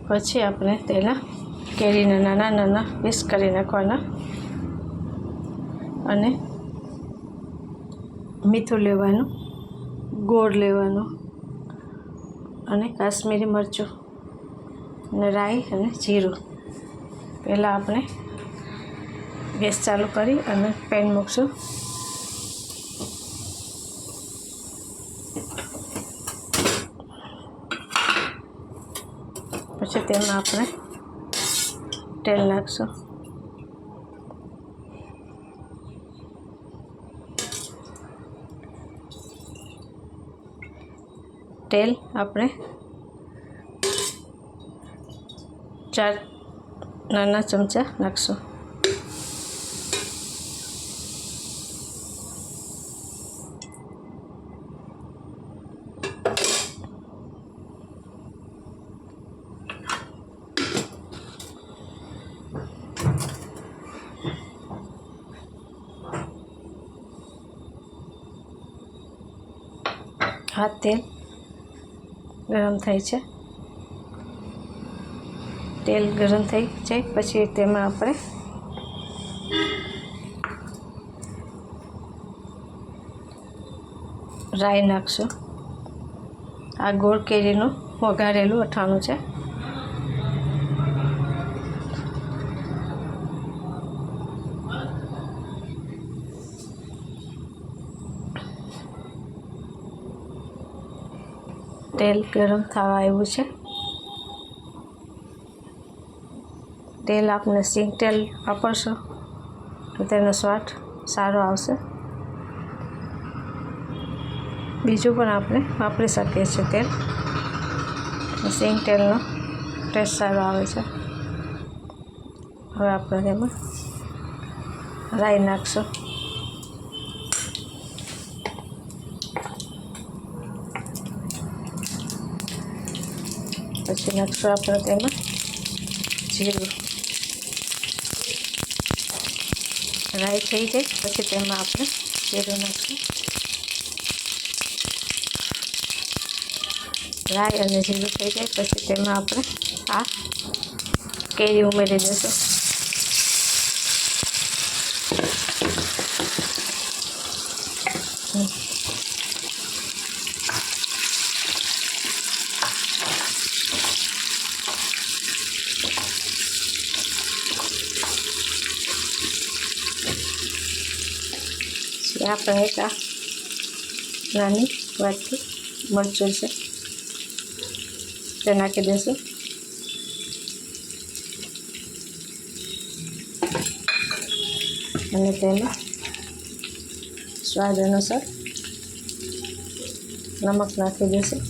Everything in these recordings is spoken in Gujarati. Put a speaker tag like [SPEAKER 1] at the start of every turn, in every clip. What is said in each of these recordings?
[SPEAKER 1] પછી આપણે તેના કેરીના નાના નાના પીસ કરી નાખવાના અને મીઠું લેવાનું, ગોળ લેવાનું અને કાશ્મીરી મરચું અને રાઈ અને જીરું. પહેલાં આપણે ગેસ ચાલુ કરી અને પેન મૂકશું. પછી તેમાં આપણે તેલ નાખશું. તેલ આપણે 4 નાના ચમચા નાખશું. આ તેલ ગરમ થાય છે. તેલ ગરમ થઈ જાય પછી તેમાં આપણે રાઈ નાખશું. આ ગોળ કેરીનું વઘારેલું અથાણું છે. તેલ ગરમ થવા આવ્યું છે. તેલ આપણે સિંગ તેલ વાપરશો તો તેનો સ્વાદ સારો આવશે. બીજું પણ આપણે વાપરી શકીએ છીએ તેલ. સિંગ તેલનો ટેસ્ટ સારો આવે છે. હવે આપણે તેમાં રાઈ નાખશું. પછી નાખશું આપણે તેમાં જીરું. રાઈ થઈ જાય પછી તેમાં આપણે જીરું નાખશું. રાઈ અને જીરું થઈ જાય પછી તેમાં આપણે આ કેરી ઉમેરી દઈશું. આપણે એક આ નાની વાટકી મરચું છે તે નાખી દઈશું. અને તેમાં સ્વાદ અનુસાર નમક નાખી દઈશું.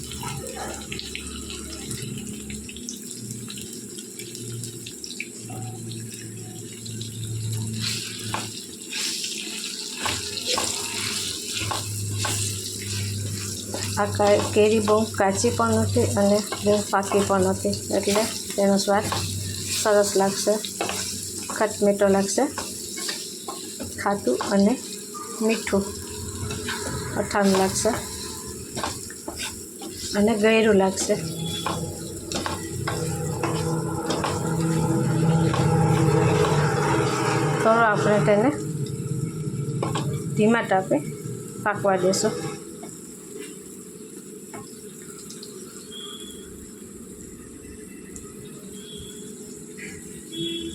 [SPEAKER 1] આ કેરી બહુ કાચી પણ નથી અને બહુ પાકી પણ નથી, એટલે તેનો સ્વાદ સરસ લાગશે. ખટમીઠો લાગશે. ખાટું અને મીઠું અથાણું લાગશે અને ગળ્યું લાગશે. થોડો આપણે તેને ધીમા તાપે પાકવા દેશું.